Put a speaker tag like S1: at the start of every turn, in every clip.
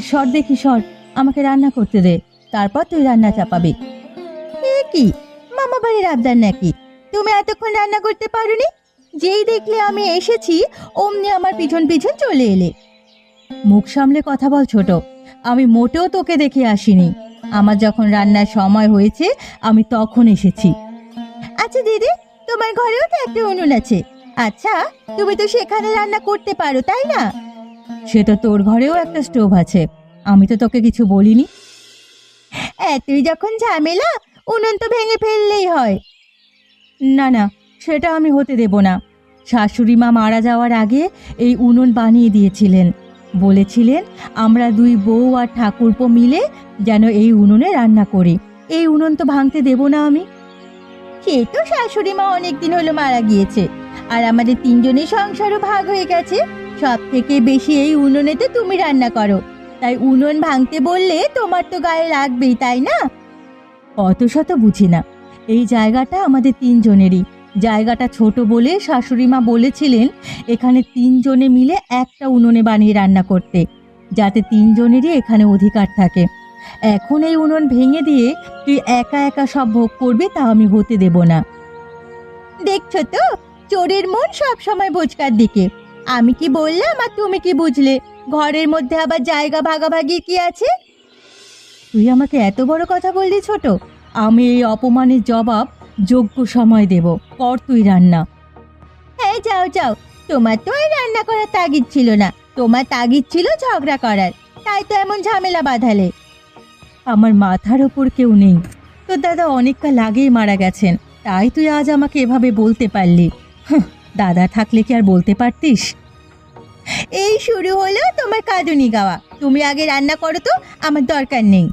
S1: সর দেখি সর, আমাকে রান্না করতে দে, তারপর তুই রান্না চাপাবি। এ কি মামা বাড়ির আবদার নাকি? তুমি এতক্ষণ রান্না করতে পারোনি? যেই দেখলে আমি এসেছি অমনি আমার পিছন পিছন চলে এলে। মুখ সামলে কথা বল ছোট, আমি মোটেও তোকে দেখে আসিনি। আমার যখন রান্নার সময় হয়েছে আমি তখন এসেছি। আচ্ছা দিদি, তোমার ঘরেও তো একটা উনুন আছে। আচ্ছা, তুমি তো সেখানে রান্না করতে পারো তাই না? সে তো তোর ঘরেও একটা স্টোভ আছে, আমি তো তোকে কিছু বলিনি। তুই যখন ঝামেলা, উনুন তো ভেঙে ফেললেই হয়। না না, সেটা আমি হতে দেব না। শাশুড়ি মা মারা যাওয়ার আগে এই উনুন বানিয়ে দিয়েছিলেন, বলেছিলেন আমরা দুই বউ আর ঠাকুরপো মিলে যেন এই উনুনে রান্না করি। এই উনুন তো ভাঙতে দেব না আমি। সে তো শাশুড়ি মা অনেকদিন হলো মারা গিয়েছে, আর আমাদের তিনজনের সংসারও ভাগ হয়ে গেছে। সব থেকে বেশি এই উনুনেতে তুমি রান্না করো, তাই উনুন ভাঙতে বললে তোমার তো গায়ে লাগবেই, তাই না? অত শত বুঝি না, এই জায়গাটা আমাদের তিনজনেরই। জায়গাটা ছোট বলে শাশুড়ি মা বলেছিলেন এখানে তিনজনে মিলে একটা উনুনে বানিয়ে রান্না করতে, যাতে তিনজনেরই এখানে অধিকার থাকে। এখন এই উনুন ভেঙে দিয়ে তুই একা একা সব ভোগ করবি, তা আমি হতে দেব না। দেখছো তো, চোরের মন সব সময় বোচকার দিকে। আমি কি বললাম আর তুমি কি বুঝলে? ঘরের মধ্যে আবার জায়গা ভাগাভাগি কি আছে? তুই আমাকে এত বড় কথা বললি ছোট, আমি এই অপমানের জবাব যোগ্য সময় দেব। কর তুই রান্না। হ্যাঁ যাও যাও, তোমার তো আর রান্না করার তাগিদ ছিল না, তোমার তাগিদ ছিল ঝগড়া করার, তাই তো এমন ঝামেলা বাঁধালে। আমার মাথার ওপর কেউ নেই, তোর দাদা অনেককাল আগেই মারা গেছেন, তাই তুই আজ আমাকে এভাবে বলতে পারলি। দাদা থাকলে কি আর বলতে পারতিস? এই শুরু হলো তোমার কাঁদুনি গাওয়া। তুমি আগে রান্না করো তো, আমার দরকার নেই।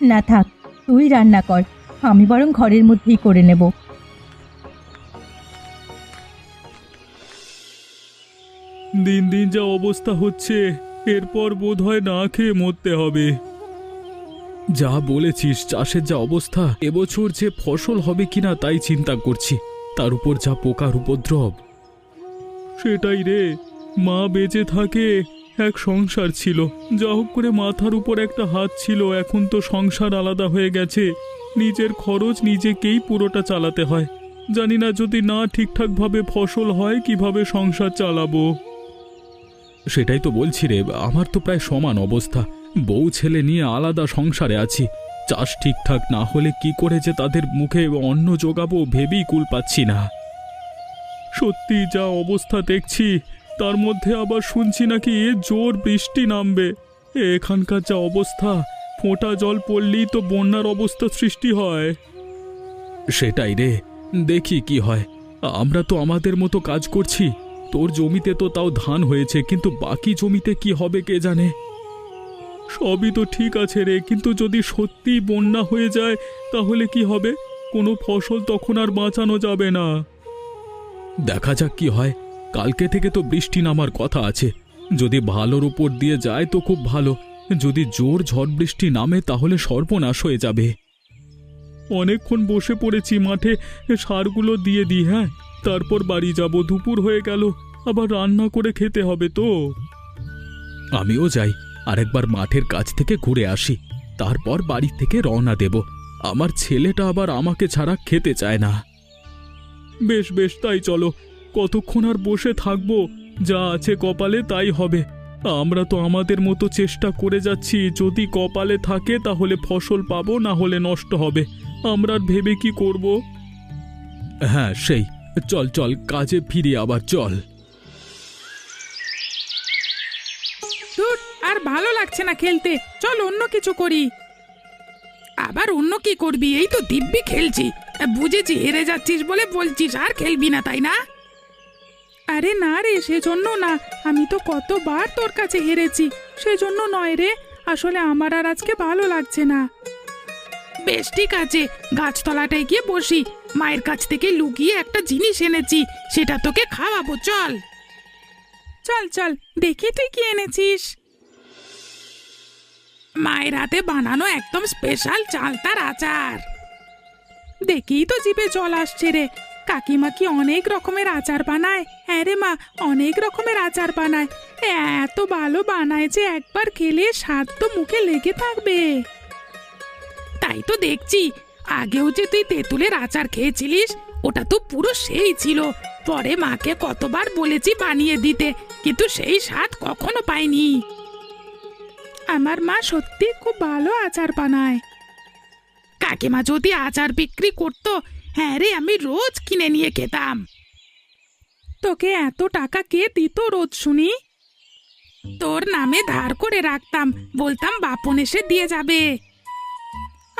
S1: না থাক, তুই রান্না কর, আমি বরং ঘরের মধ্যেই করে নেব।
S2: দিন দিন যা অবস্থা হচ্ছে, এরপর বোধহয় না খেয়ে মরতে হবে। যা বলেছিস, চাষের যা অবস্থা, এবছর যে ফসল হবে কিনা তাই চিন্তা করছি, তার উপর যা পোকার উপদ্রব। সেটাই রে, মা বেঁচে থাকে, এক সংসার ছিল, যা হোক করে মাথার উপর একটা হাত ছিল। এখন তো সংসার আলাদা হয়ে গেছে, নিজের খরচ নিজেকেই পুরোটা চালাতে হয়। জানি না যদি না ঠিকঠাকভাবে ফসল হয় কিভাবে সংসার চালাবো। সেটাই তো বলছি রে, আমার তো প্রায় সমান অবস্থা। বউ ছেলে নিয়ে আলাদা সংসারে আছি, চাষ ঠিকঠাক না হলে কি করে যে তাদের মুখে অন্ন জোগাবো ভেবেই কুল পাচ্ছি না। সত্যি যা অবস্থা দেখছি, তার মধ্যে আবার শুনছি নাকি জোর বৃষ্টি নামবে। এখানকার যা অবস্থা, ফোঁটা জল পড়লেই তো বন্যার অবস্থা সৃষ্টি হয়। সেটাই রে, দেখি কি হয়। আমরা তো আমাদের মতো কাজ করছি, তোর জমিতে তো তাও ধান হয়েছে, কিন্তু বাকি জমিতে কি হবে কে জানে। সবই তো ঠিক আছে রে, কিন্তু যদি সত্যি বন্যা হয়ে যায় তাহলে কি হবে? কোনো ফসল তখন আর বাঁচানো যাবে না। দেখা যাক কি হয়। কালকে থেকে তো বৃষ্টি নামার কথা আছে, যদি ভালোর উপর দিয়ে যায় তো খুব ভালো, যদি জোর ঝড় বৃষ্টি নামে তাহলে সর্বনাশ হয়ে যাবে। অনেকক্ষণ বসে পড়েছি মাঠে, সারগুলো দিয়ে দিই, হ্যাঁ, তারপর বাড়ি যাব। দুপুর হয়ে গেল, আবার রান্না করে খেতে হবে তো। আমিও যাই, আরেকবার মাঠের কাছ থেকে ঘুরে আসি, তারপর বাড়ি থেকে রওনা দেব। আমার ছেলেটা আবার আমাকে ছাড়া খেতে চায় না। বেশ বেশ, তাই চলো। কতক্ষণ আর বসে থাকবো? যা আছে কপালে তাই হবে। আমরা তো আমাদের মতো চেষ্টা করে যাচ্ছি, যদি কপালে থাকে তাহলে ফসল পাবো, না হলে নষ্ট হবে। আমরা আর ভেবে কি করব? হ্যাঁ সেই, চল চল, কাজে ফিরি আবার, চল।
S3: ধুর, আর ভালো লাগছে না খেলতে, চল অন্য কিছু করি। আবার অন্য কি করবি? এই তো দিব্যি খেলছি। বুঝেছি হেরে যাচ্ছিস বলে বলছিস আর খেলবি না, তাই না? আরে না রে, সেজন্য না, আমি তো কতবার তোর কাছে হেরেছি, সেজন্য নয় রে। আসলে আমার আর আজকে ভালো লাগছে না। বেশ ঠিক আছে, গাছতলাটায় গিয়ে বসি। মায়ের কাছ থেকে লুকিয়ে একটা জিনিস এনেছি, সেটা তোকে খাওয়াবো। চল চল চল, দেখি তুই কি এনেছিস। মায়ের হাতে বানানো একদম স্পেশাল চালতার আচার। দেখেই তো জিভে জল আসছে রে। কাকিমা কি অনেক রকমের আচার বানায়? হ্যাঁ রে মা, অনেক রকমের আচার বানায়। এত ভালো বানায় যে একবার খেলে স্বাদ তো মুখে লেগে থাকবে। তাই তো দেখছি, আগেও যে তুই তেঁতুলের আচার খেয়েছিলিস, ওটা তো পুরো সেই ছিল। পরে মাকে কতবার বলেছি বানিয়ে দিতে, কিন্তু সেই স্বাদ কখনো পাইনি। আমার মা সত্যি খুব ভালো আচার বানায়। কাকিমা যদি আচার বিক্রি করতো, হ্যাঁ রে, আমি রোজ কিনে নিয়ে খেতাম। তোকে এত টাকা কে দিত রোজ শুনি? তোর নামে ধার করে রাখতাম, বলতাম বাপন এসে দিয়ে যাবে।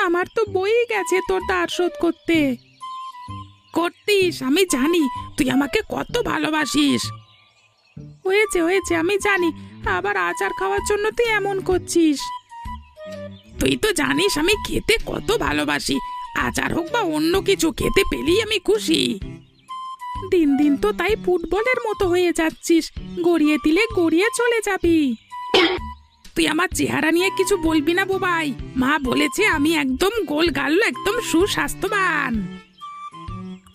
S3: আমার তো বই গেছে তোর ধার শোধ করতে। করতিস, আমি জানি তুই আমাকে কত ভালোবাসিস। হয়েছে হয়েছে, আমি জানি, আবার আচার খাওয়ার জন্য তুই এমন করছিস। তুই তো জানিস আমি খেতে কত ভালোবাসি। আচার হোক বা অন্য কিছু, খেতে পেলেই আমি খুশি। দিন দিন তো তাই ফুটবলের মতো হয়ে যাচ্ছিস, গড়িয়ে দিলে গড়িয়ে চলে যাবি। তুই আমার চেহারা নিয়ে কিছু বলবি না বোবাই। মা বলেছে আমি একদম গোল গাল্লো, একদম সুস্বাস্থ্যবান।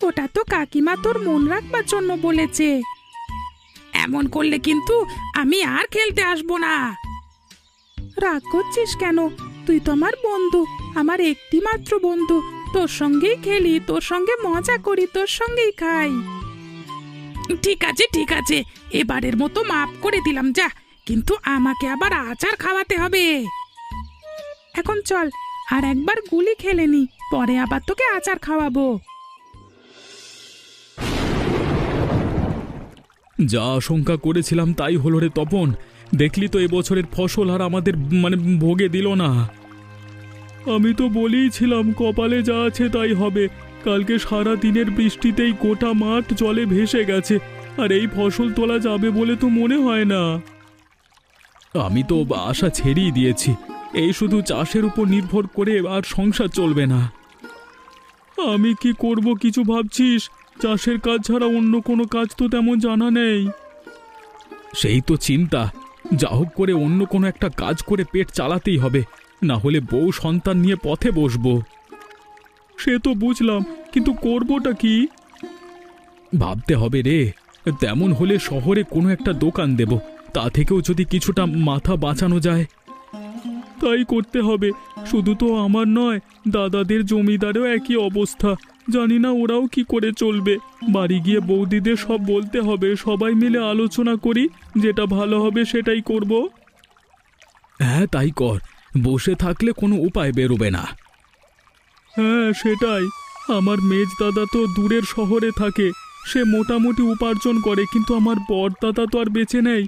S3: ওটা তো কাকিমা তোর মন রাখবার জন্য বলেছে। এমন করলে কিন্তু আমি আর খেলতে আসবো না। রাগ করছিস কেন? তুই তো আমার বন্ধু, আমার একটি মাত্র বন্ধু। তোর সঙ্গেই খেলি, তোর সঙ্গে মজা করি, তোর সঙ্গেই খাই। ঠিক আছে ঠিক আছে, এবারের মতো মাফ করে দিলাম যা, কিন্তু আমাকে আবার আচার খাওয়াতে হবে। এখন চল, আর একবার গুলি খেলে নি, পরে আবার তোকে আচার খাওয়াবো।
S2: যা আশঙ্কা করেছিলাম তাই হলো রে তপন। দেখলি তো এবছরের ফসল আর আমাদের ভোগে দিল না। আমি তো বলেইছিলাম কপালে যা আছে তাই হবে। কালকে সারা দিনের বৃষ্টিতেই গোটা মাঠ জলে ভেসে গেছে, আর এই ফসল তোলা যাবে বলে তো মনে হয় না। আমি তো আশা ছেড়েই দিয়েছি। এই শুধু চাষের উপর নির্ভর করে আর সংসার চলবে না। আমি কি করব কিছু ভাবছিস? চাষের কাজ ছাড়া অন্য কোনো কাজ তো তেমন জানা নেই। সেই তো চিন্তা, যা হোক করে অন্য কোনো একটা কাজ করে পেট চালাতেই হবে, না হলে বউ সন্তান নিয়ে পথে বসবো। সে তো বুঝলাম, কিন্তু করবোটা কি? ভাবতে হবে রে। তেমন হলে শহরে কোনো একটা দোকান দেব, তা থেকেও যদি কিছুটা মাথা বাঁচানো যায়। তাই করতে হবে। শুধু তো আমার নয়, দাদাদের জমিদারেও একই অবস্থা। জানি না ওরাও কি করে চলবে। বাড়ি গিয়ে বৌদিদের সব বলতে হবে, সবাই মিলে আলোচনা করি, যেটা ভালো হবে সেটাই করব। হ্যাঁ তাই কর, বসে থাকলে কোনো উপায় বেরোবে না। হ্যাঁ সেটাই। আমার মেজ দাদা তো দূরের শহরে থাকে, সে মোটামুটি উপার্জন করে, কিন্তু আমার বড় দাদা তো আর বেঁচে নেই।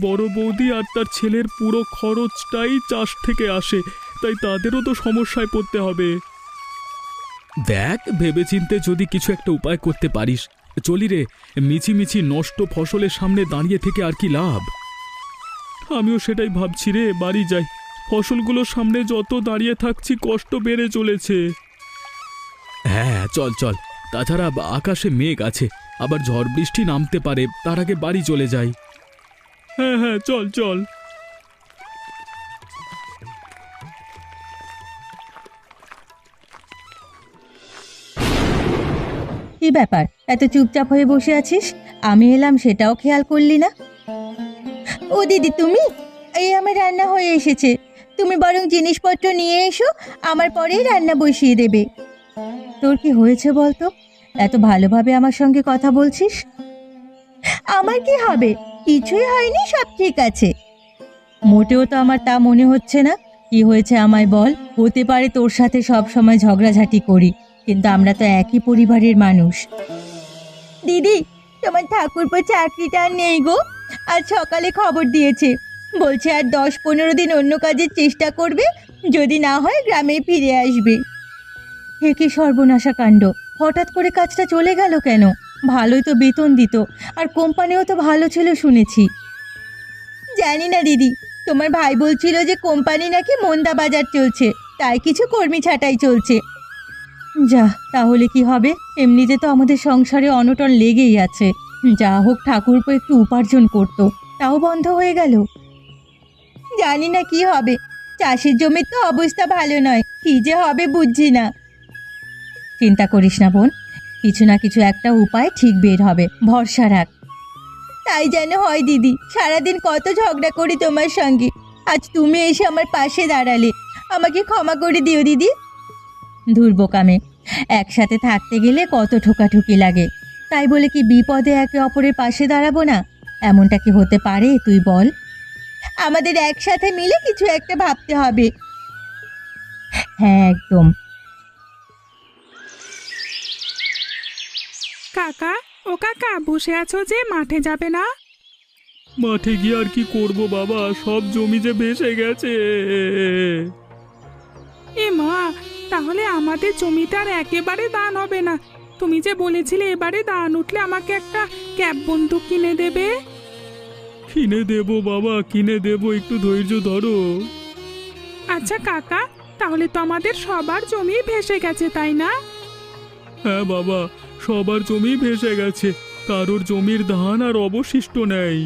S2: বড় বৌদি আর তার ছেলের পুরো খরচটাই চাষ থেকে আসে, তাই তাদেরও তো সমস্যায় পড়তে হবে। দেখ, ভেবেচিন্তে যদি কিছু একটা উপায় করতে পারিস। চলি রে, মিছিমিছি নষ্ট ফসলের সামনে দাঁড়িয়ে থেকে আর কি লাভ? আমিও সেটাই ভাবছি রে, বাড়ি যাই। ফসলগুলোর সামনে যত দাঁড়িয়ে থাকছি কষ্ট বেড়ে চলেছে। হ্যাঁ চল চল, তাছাড়া আকাশে মেঘ আছে, আবার ঝড় বৃষ্টি নামতে পারে, তার আগে বাড়ি চলে যাই। হ্যাঁ হ্যাঁ চল চল।
S1: কি ব্যাপার, এত চুপচাপ হয়ে বসে আছিস? আমি এলাম সেটাও খেয়াল করলি না? ও দিদি, তুমি? এই আমার রান্না হয়ে এসেছে, তুমি বরং জিনিসপত্র নিয়ে এসো, আমার পরেই রান্না বসিয়ে দেবে। তোর কি হয়েছে বলতো? এত ভালোভাবে আমার সঙ্গে কথা বলছিস। আমার কি হবে? কিছুই হয়নি, সব ঠিক আছে। মোটেও তো আমার তা মনে হচ্ছে না। কি হয়েছে আমায় বল। হতে পারে তোর সাথে সব সময় ঝগড়াঝাটি করি, কিন্তু আমরা তো একই পরিবারের মানুষ। দিদি, তোমার ঠাকুরপো চাকরিটা আর নেই গো। আজ সকালে খবর দিয়েছে, বলছে আর 10-15 দিন অন্য কাজের চেষ্টা করবে, যদি না হয় গ্রামে ফিরে আসবে। হে কি সর্বনাশা কাণ্ড! হঠাৎ করে কাজটা চলে গেল কেন? ভালোই তো বেতন দিত, আর কোম্পানিও তো ভালো ছিল শুনেছি। জানি না দিদি, তোমার ভাই বলছিল যে কোম্পানি নাকি মন্দা বাজার চলছে, তাই কিছু কর্মী ছাঁটাই চলছে। যা, তাহলে কি হবে? এমনিতে তো আমাদের সংসারে অনটন লেগেই আছে। যা হোক, ঠাকুরপো একটু উপার্জন করতো, তাও বন্ধ হয়ে গেল। জানি না কি হবে। চাষের জমির তো অবস্থা ভালো নয়, কি যে হবে বুঝছি না। চিন্তা করিস না বোন, কিছু না কিছু একটা উপায় ঠিক বের হবে, ভরসা রাখ। তাই যেন হয় দিদি, সারাদিন কত ঝগড়া করি তোমার সঙ্গে, আজ তুমি এসে আমার পাশে দাঁড়ালে, আমাকে ক্ষমা করে দিও দিদি। ধুর বোকামে, একসাথে থাকতে গেলে কত ঠোকাঠুকি লাগে, তাই বলে কি বিপদে একে অপরের পাশে দাঁড়াবো না? এমনটা কি হতে পারে তুই বল? আমাদের একসাথে মিলে কিছু একটা ভাবতে হবে। হ্যাঁ একদম।
S3: কাকা, ও কাকা, বসে আছো যে, মাঠে যাবে না?
S2: মাঠে গিয়ে আর কি করব বাবা, সব জমি যে ভেসে গেছে।
S3: এ মা, তাহলে আমাদের জমিটার একেবারে দান হবে না। তুমি যে বলেছিলে এবারে দান উঠলে আমাকে একটা ক্যাব বন্দুক কিনে দেবে।
S2: কিনে দেব বাবা, কিনে দেব, একটু ধৈর্য ধরো।
S3: আচ্ছা কাকা, তাহলে তো আমাদের সবার জমি ভেসে গেছে, তাই না?
S2: হ্যাঁ বাবা, সবার জমি ভেসে গেছে, কারোর জমির ধান আর অবশিষ্ট নেই।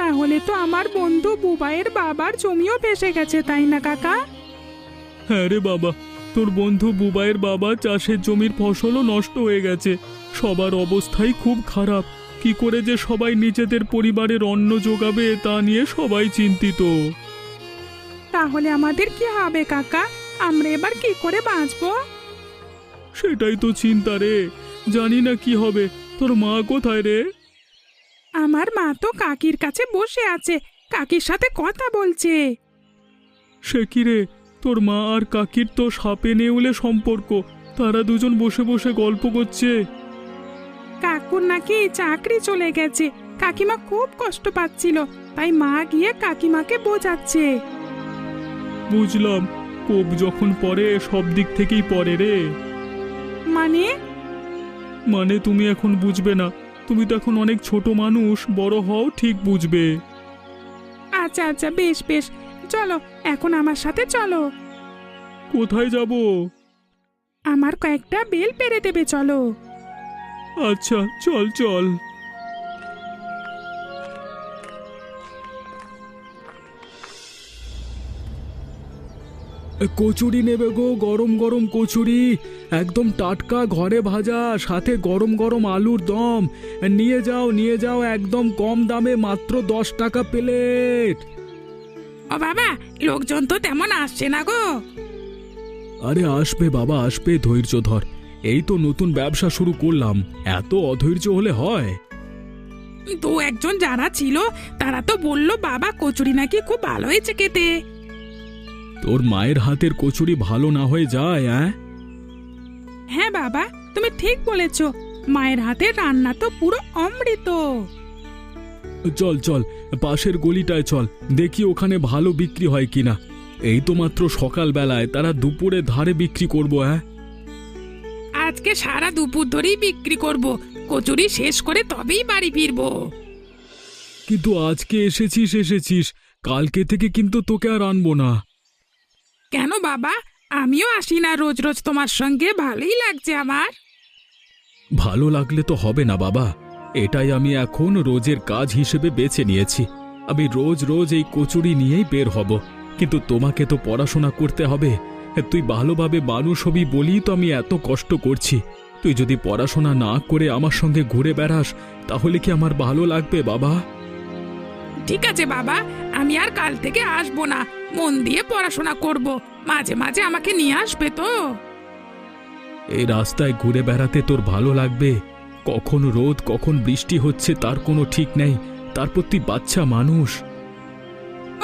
S3: তাহলে তো আমার বন্ধু বুবাইয়ের বাবার জমিও ভেসে গেছে, তাই না কাকা?
S2: হ্যাঁ রে বাবা, তোর বন্ধু বুবাইয়ের বাবা চাষের জমির ফসলও নষ্ট হয়ে গেছে। সবার অবস্থাই খুব খারাপ, কি করে যে সবাই নিজেদের পরিবারের অন্ন যোগাবে তা নিয়ে সবাই চিন্তিত।
S3: তাহলে আমাদের কি হবে কাকা? আমরা এবার কি করে বাঁচবো?
S2: সেটাই তো চিন্তা রে, জানি না কি হবে। তোর মা কোথায় রে?
S3: আমার মা তো কাকির কাছে বসে আছে, কাকির সাথে কথা বলছে।
S2: সে কি রে, তোর মা আর কাকির তো সাপে নেউলে সম্পর্ক, তারা দুজন বসে বসে গল্প করছে।
S3: কাকুর নাকি চাকরি চলে গেছে, কাকিমা খুব কষ্ট পাচ্ছিল, তাই মা গিয়ে কাকিমাকে বোঝাচ্ছে।
S2: বুঝলাম, কোপ যখন পড়ে সব দিক থেকেই পড়ে রে।
S3: মানে?
S2: মানে তুমি এখন বুঝবে না, তুমি তো এখন অনেক ছোট মানুষ, বড় হও ঠিক বুঝবে।
S3: আচ্ছা আচ্ছা, বেশ বেশ, চলো এখন আমার সাথে চলো।
S2: কোথায় যাব?
S3: আমার কয়েকটা বেল পেরে দেবে, চলো।
S2: আচ্ছা চল চল। কচুরি নেবে গো, গরম গরম কচুরি, একদম টাটকা ঘরে ভাজা, সাথে গরম গরম আলুর দম। নিয়ে যাও নিয়ে যাও, একদম কম দামে, মাত্র 10 টাকা প্লেট।
S3: ও বাবা, লোকজন তো তেমন আসছে না গো।
S2: আরে আসবে বাবা আসবে, ধৈর্য ধর, এই তো নতুন ব্যবসা শুরু করলাম, এত অধৈর্য হলে হয়?
S3: তো একজন যারা ছিল তারা তো বলল বাবা কচুরি নাকি খুব ভালো হয়েছে খেতে।
S2: তোর মায়ের হাতের কচুরি ভালো না হয়ে যায়?
S3: হ্যাঁ বাবা, তুমি ঠিক বলেছ, মায়ের হাতের রান্না তো পুরো অমৃত।
S2: চল চল, পাশের গলিটায় চল, দেখি ওখানে ভালো বিক্রি হয় কিনা। এই তো মাত্র সকাল বেলায়, তারা দুপুরে ধারে বিক্রি করবো।
S3: আজকে সারা দুপুর ধরেই বিক্রি করব, কচুরি শেষ করে তবেই বাড়ি ফিরবো।
S2: কিন্তু আজকে এসেছিস এসেছিস, কালকে থেকে কিন্তু তোকে আর আনবো না।
S3: কেন বাবা, আমিও আসি না রোজ রোজ তোমার সঙ্গে, ভালোই লাগছে আমার।
S2: ভালো লাগলে তো হবে না বাবা, এটাই আমি এখন রোজের কাজ হিসেবে বেছে নিয়েছি। আমি রোজ রোজ এই কচুরি নিয়েই বের হব, কিন্তু তোমাকে তো পড়াশোনা করতে হবে। তুই ভালোভাবে মানুষ হবি বলি তো আমি এত কষ্ট করছি। তুই যদি পড়াশোনা না করে আমার সঙ্গে ঘুরে বেড়াস, তাহলে কি আমার ভালো লাগবে বাবা?
S3: ঠিক আছে বাবা, আমি আর কাল থেকে আসবো না, মন দিয়ে পড়াশোনা করব। মাঝে মাঝে আমাকে নিয়ে আসবে তো?
S2: এই রাস্তায় ঘুরে বেড়াতে তোর ভালো লাগবে? কখন রোদ কখন বৃষ্টি হচ্ছে তার কোনো ঠিক নেই, তারপর তুই বাচ্চা মানুষ।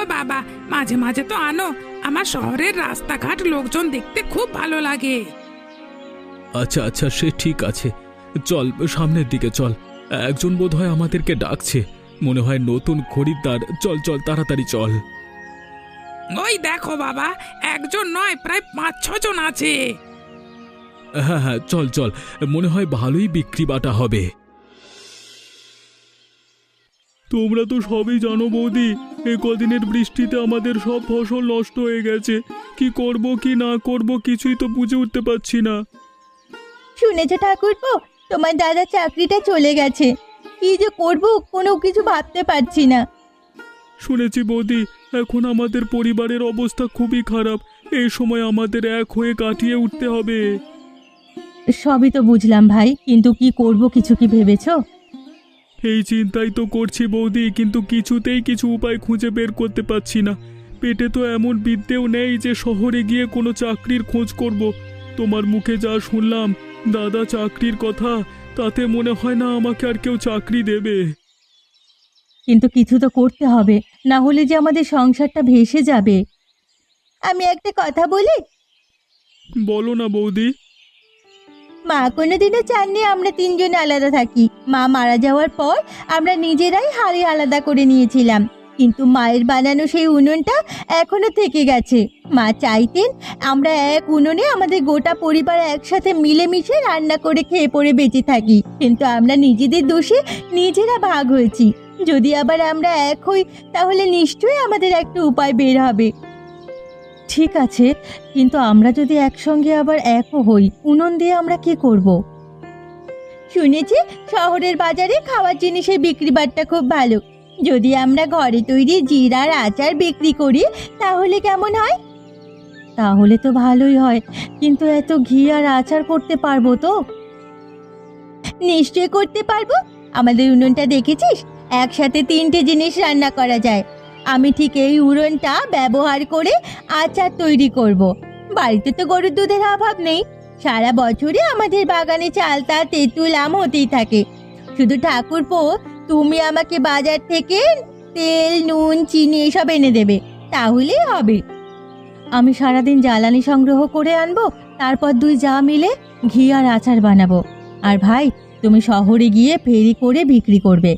S3: ও বাবা, মাঝে মাঝে তো আনো, আমার শহরের রাস্তাঘাট লোকজন দেখতে খুব ভালো লাগে।
S2: আচ্ছা আচ্ছা, সে ঠিক আছে, চল সামনের দিকে চল, একজন বোধহয় আমাদেরকে ডাকছে, মনে হয় নতুন খরিদ্দার। চল চল তাড়াতাড়ি চল।
S3: ওই দেখো বাবা, একজন নয়, প্রায় 5-6 জন আছে।
S2: হ্যাঁ হ্যাঁ চল চল, মনে হয় ভালোই বিক্রি বাটা হবে। তোমরা তো সবই জানো বৌদি, এই কদিনের বৃষ্টিতে আমাদের সব ফসল নষ্ট হয়ে গেছে। কি করব কি না করব কিছুই তো বুঝে উঠতে পারছি না।
S1: শুনেছো ঠাকুরপো, তোমার দাদা চাকরিটা চলে গেছে, কি যে করব কোনো কিছু ভাবতে পারছি না।
S2: শুনেছি বৌদি, এখন আমাদের পরিবারের অবস্থা খুবই খারাপ, এই সময় আমাদের এক হয়ে কাটিয়ে উঠতে হবে।
S1: সবই তো বুঝলাম ভাই, কিন্তু কি করব কিছু কি ভেবেছো?
S2: এই চিন্তাই তো করছি বৌদি, কিন্তু কিছুতেই কিছু উপায় খুঁজে বের করতে পারছি না। পেটে তো এমন বিদ্যেও নেই যে শহরে গিয়ে কোনো চাকরির খোঁজ করব। তোমার মুখে যা শুনলাম দাদা চাকরির কথা, তাতে মনে হয় না আমাকে আর কেউ চাকরি দেবে।
S1: কিন্তু কিছু তো করতে হবে, না হলে যে আমাদের সংসারটা ভেসে যাবে। আমি একটা কথা বলি?
S2: বলো না বৌদি।
S1: মা কোনোদিনও চাননি আমরা তিনজনে আলাদা থাকি। মা মারা যাওয়ার পর আমরা নিজেরাই হাড়ি আলাদা করে নিয়েছিলাম, কিন্তু মায়ের বানানো সেই উনুনটা এখনো থেকে গেছে। মা চাইতেন আমরা এক উনুনে আমাদের গোটা পরিবার একসাথে মিলেমিশে রান্না করে খেয়ে পড়ে বেঁচে থাকি, কিন্তু আমরা নিজেদের দোষে নিজেরা ভাগ হয়েছি। যদি আবার আমরা এক হই তাহলে নিশ্চয়ই আমাদের একটা উপায় বের হবে। ঠিক আছে, কিন্তু আমরা যদি একসঙ্গে আবার একও হই, উনুন দিয়ে আমরা কি করব? শুনেছি শহরের বাজারে খাওয়ার জিনিসের বিক্রি বাট্টা খুব ভালো। যদি আমরা ঘরে তৈরি জিরার আচার বিক্রি করি তাহলে কেমন হয়? তাহলে তো ভালোই হয়, কিন্তু এত ঘি আর আচার করতে পারবো তো? নিশ্চয় করতে পারবো। আমাদের উনুনটা দেখেছিস? একসাথে 3টে জিনিস রান্না করা যায়। আমি ঠিক এই উনুনটা ব্যবহার করে আচার তৈরি করব। বাড়িতে তো গরুর দুধের অভাব নেই। সারা বছরে আমাদের বাগানে চালতা তেঁতুল আম হতেই থাকে। শুধু ঠাকুরপো তুমি আমাকে বাজার থেকে তেল নুন চিনি এসব এনে দেবে, তাহলেই হবে। আমি সারাদিন জ্বালানি সংগ্রহ করে আনবো, তারপর দুই যা মিলে ঘি আর আচার বানাবো। আর ভাই, তুমি শহরে গিয়ে ফেরি করে বিক্রি করবে।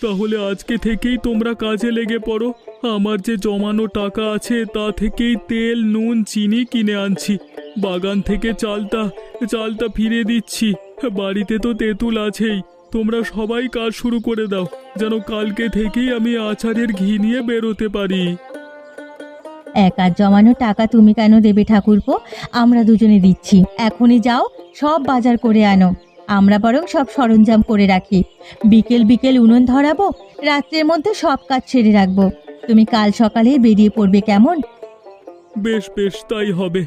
S2: তাহলে আজকে থেকেই তোমরা কাজে লেগে পড়ো। আমার যে জমানো টাকা আছে তা থেকেই তেল নুন চিনি কিনে আনছি। বাগান থেকে চালটা ফিরে দিচ্ছি। বাড়িতে তো তেঁতুল আছেই। তোমরা সবাই কাজ শুরু করে দাও, যেন কালকে থেকেই আমি আচারের ঘি নিয়ে বেরোতে পারি।
S1: একার জমানো টাকা তুমি কেন দেবে ঠাকুরপো? আমরা দুজনে দিচ্ছি। এখনই যাও, সব বাজার করে আনো। আমরা বরং সব সরঞ্জাম করে রাখি। বিকেল বিকেল উনুন ধরাবো, রাত্রের মধ্যে সব কাজ সেরে রাখবো। তুমি কাল সকালে বেরিয়ে পড়বে, কেমন?
S2: বেশ বেশ, তাই হবে।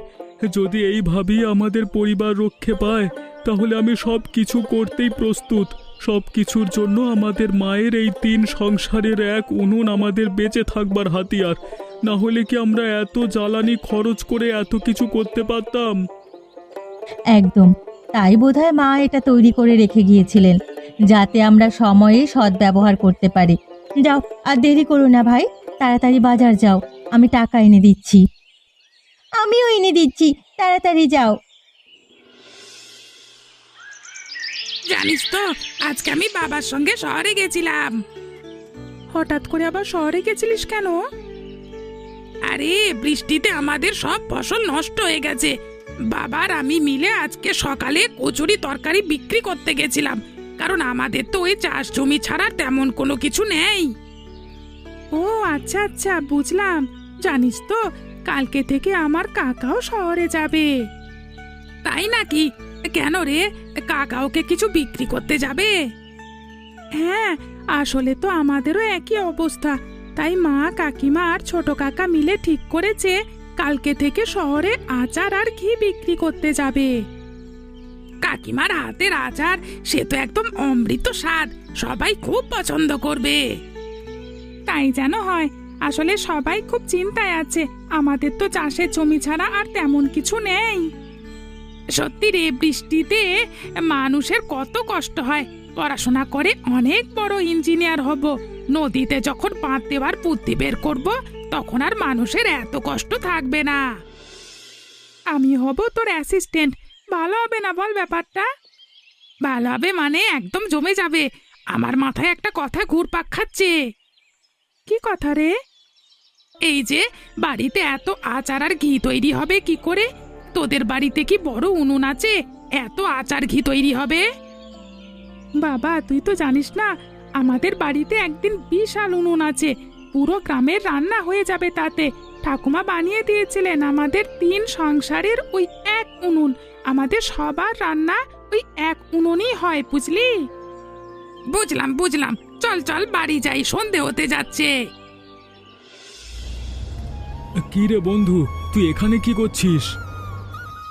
S2: যদি এইভাবেই আমাদের পরিবার রক্ষে পায় তাহলে আমি সব কিছু করতেই প্রস্তুত। সব কিছুর জন্য আমাদের মায়ের এই 3 সংসারের এক উনুন আমাদের বেঁচে থাকবার হাতিয়ার। না হলে কি আমরা এত জ্বালানি খরচ করে এত কিছু করতে পারতাম?
S1: একদম, তাই বোধহয় মা এটা তৈরি করে রেখে গিয়েছিলেন, যাতে আমরা সময়ে সদ্ব্যবহার করতে পারি। যাও, আর দেরি করো না ভাই, তাড়াতাড়ি বাজার যাও। আমি টাকা এনে দিচ্ছি। আমিও এনে দিচ্ছি, তাড়াতাড়ি যাও।
S3: জানিস তো, আজকে আমি বাবার সঙ্গে শহরে গেছিলাম। হঠাৎ করে আবার শহরে গেছিলিস কেন? আরে বৃষ্টিতে আমাদের সব ফসল নষ্ট হয়ে গেছে। বাবার আমি মিলে আজকে সকালে কচুরি তরকারি বিক্রি করতে গেছিলাম, কারণ আমাদের তো ওই চাষ জমি ছাড়া তেমন কোনো কিছু নেই। ও আচ্ছা আচ্ছা, বুঝলাম। জানিস তো, কালকে থেকে আমার কাকাও শহরে যাবে। তাই নাকি? কেন রে, কাকাওকে কিছু বিক্রি করতে যাবে? হ্যাঁ, আসলে তো আমাদেরও একই অবস্থা। তাই মা কাকিমা আর ছোট কাকা মিলে ঠিক করেছে কালকে থেকে শহরে আচার আর ঘি বিক্রি করতে যাবে। কাকিমার হাতের আচার সে তো একদম অমৃত স্বাদ, সবাই খুব পছন্দ করবে। তাই যেন হয়। আসলে সবাই খুব চিন্তায় আছে, আমাদের তো চাষের জমি ছাড়া আর তেমন কিছু নেই। সত্যি রে, বৃষ্টিতে মানুষের কত কষ্ট হয়। পড়াশোনা করে অনেক বড় ইঞ্জিনিয়ার হব, নদীতে যখন বাঁধ দেওয়ার বুদ্ধি বের করব তখন আর মানুষের এত কষ্ট থাকবে না। আমি হব তোর অ্যাসিস্ট্যান্ট। ভালো হবে না বল ব্যাপারটা? ভালো হবে মানে একদম জমে যাবে। আমার মাথায় একটা কথা ঘুরপাক খাচ্ছে। কি কথা রে? এই যে বাড়িতে এত আচার আর ঘি তৈরি হবে কি করে? তোদের বাড়িতে কি বড় উনুন আছে এত আচার ঘি তৈরি হবে? বাবা, তুই তো জানিস না, আমাদের বাড়িতে একদিন বিশাল উনুন আছে। পুরো গ্রামের রান্না হয়ে যাবে তাতে। ঠাকুমা বানিয়ে দিয়েছিলেন আমাদের 3 সংসারের ওই এক উনুন। আমাদের সবার রান্না ওই এক উনুনই হয়, বুঝলি? বুঝলাম বুঝলাম, চল চল বাড়ি যাই, সন্ধে হতে যাচ্ছে।
S2: কি রে বন্ধু, তুই এখানে কি করছিস?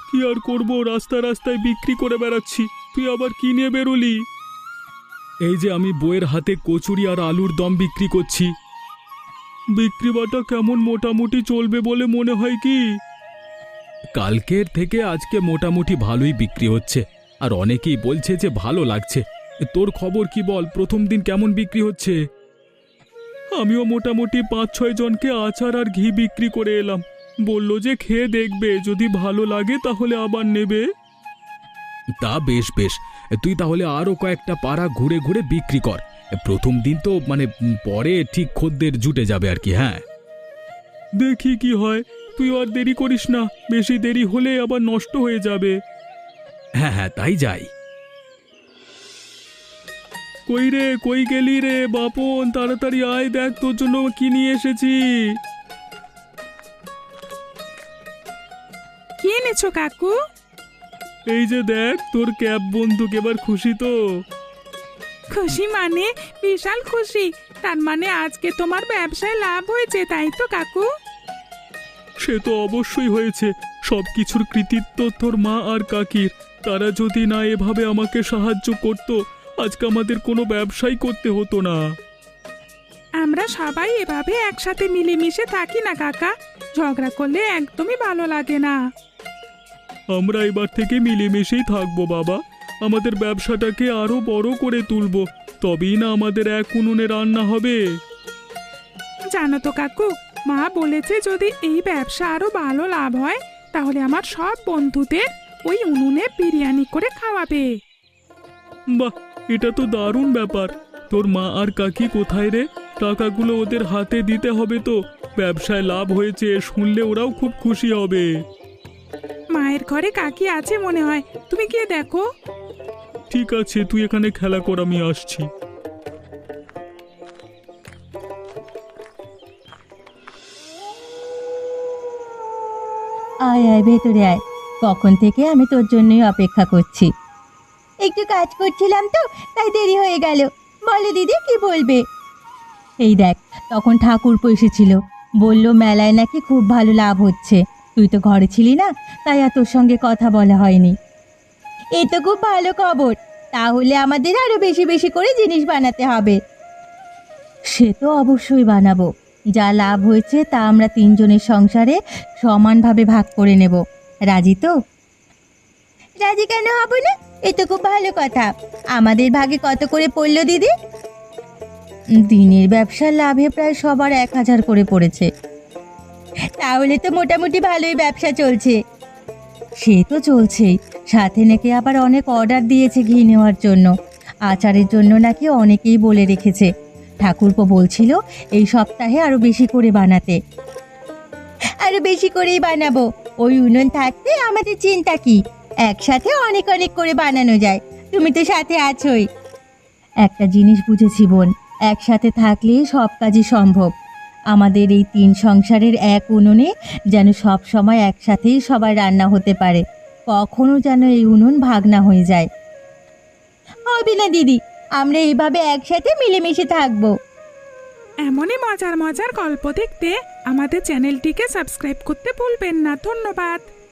S2: কি আর করব, রাস্তায় রাস্তায় বিক্রি করে বেড়াচ্ছি। তুই আবার কি নিয়ে বেরোলি? এই যে আমি বইয়ের হাতে কচুরি আর আলুর দম বিক্রি করছি। বিক্রি বাটা কেমন মোটামুটি চলবে বলে মনে হয় কি? কালকের থেকে আজকে মোটামুটি ভালোই বিক্রি হচ্ছে, আর অনেকেই বলছে যে ভালো লাগছে। তোর খবর কি বল, প্রথম দিন কেমন বিক্রি হচ্ছে? আমিও মোটামুটি ৫-৬ জনকে আচার আর ঘি বিক্রি করে এলাম। বলল যে খেয়ে দেখবে, যদি ভালো লাগে তাহলে আবার নেবে। তা বেশ বেশ, তুই তাহলে আরও কয়েকটা পাড়া ঘুরে ঘুরে বিক্রি কর। প্রথম দিন তো পরে ঠিক খদ্দের জুটে যাবে আর কি। হ্যাঁ, দেখি কি হয়। তুই আর দেরি করিস না, বেশি দেরি হলে আবার নষ্ট হয়ে যাবে। হ্যাঁ হ্যাঁ, তাই যাই। কই রে, কই গেলি রে বাপন? তাড়াতাড়ি আয়, দেখ তোর জন্য কি নিয়ে এসেছি।
S3: কি এনেছো কাকু?
S2: এই যে দেখ, তোর ক্যাব বন্দুক। এবার খুশি তো?
S3: খুশি মানে বিশাল খুশি। তার মানে আজকে তোমার ব্যবসায় লাভ হয়েছে, তাই তো কাকু?
S2: সে তো অবশ্যই হয়েছে। সবকিছুর কৃতিত্ব তোর মা আর কাকির। তারা যদি না এভাবে আমাকে সাহায্য করত, আজকে আমাদের কোনো ব্যবসাই করতে হতো না।
S3: আমরা সবাই এভাবে একসাথে মিলেমিশে থাকি না কাকা, ঝগড়া করলে একদমই ভালো লাগে না।
S2: আমরা এবার থেকে মিলেমিশেই থাকবো বাবা। আমাদের ব্যবসাটাকে আরো বড় করে তুলবো, তবেই না আমাদের এক উনুনে রান্না হবে।
S3: জানো তো কাকু, মা বলেছে যদি এই ব্যবসা আরো ভালো লাভ হয় তাহলে আমার সব বন্ধুদের ওই উনুনে বিরিয়ানি করে খাওয়াবে।
S2: বাহ, এটা তো দারুণ ব্যাপার। তোর মা আর কাকি কোথায় রে? টাকাগুলো ওদের হাতে দিতে হবে তো। ব্যবসায় লাভ হয়েছে শুনলে ওরাও খুব খুশি হবে।
S3: মায়ের ঘরে কাকি আছে মনে হয়, তুমি গিয়ে দেখো।
S2: ঠিক আছে, তুই এখানে খেলা কর, আমি আসছি।
S1: আয় আয়, ভেতরে আয়। কখন থেকে আমি তোর জন্যই অপেক্ষা করছি। একটু কাজ করছিলাম তো, তাই দেরি হয়ে গেল। বলো দিদি, কি বলবে? এই দেখ, তখন ঠাকুরপো এসেছিল, বলল মেলায় নাকি খুব ভালো লাভ হচ্ছে। তুই তো ঘরে ছিলি না, তাই আর তোর সঙ্গে কথা বলা হয়নি। এই তো খুব ভালো খবর। তাহলে আমাদের আরো বেশি বেশি করে জিনিস বানাতে হবে। সে তো অবশ্যই বানাবো। যা লাভ হয়েছে তা আমরা 3 জনের সংসারে সমানভাবে ভাগ করে নেব। রাজি তো? রাজি কেন হব না? এ তো খুব ভালো কথা। আমাদের ভাগে কত করে পড়লো দিদি? দিনের ব্যবসার লাভে প্রায় সবার 1000 করে পড়েছে। তাহলে তো মোটামুটি ভালোই ব্যবসা চলছে। সে তো চলছেই, সাথে নাকি আবার অনেক অর্ডার দিয়েছে ঘি নেওয়ার জন্য। আচারের জন্য নাকি অনেকেই বলে রেখেছে। ঠাকুরপো বলছিল এই সপ্তাহে আরো বেশি করে বানাতে। আরো বেশি করেই বানাবো। ওই উনুন থাকতে আমাদের চিন্তা কি? একসাথে অনেক অনেক করে বানানো যায়। তুমি তো সাথে আছোই। একটা জিনিস বুঝেছি বোন, একসাথে থাকলে সব কাজই সম্ভব। আমাদের এই 3 সংসারের এক উনুনে যেন সব সময় একসাথেই সবার রান্না হতে পারে। কখনো যেন এই উনুন ভাগ না হয়ে যায়। হবে না দিদি, আমরা এইভাবে একসাথে মিলেমিশে থাকবো।
S3: এমনই মজার মজার গল্প দেখতে আমাদের চ্যানেলটিকে সাবস্ক্রাইব করতে ভুলবেন না। ধন্যবাদ।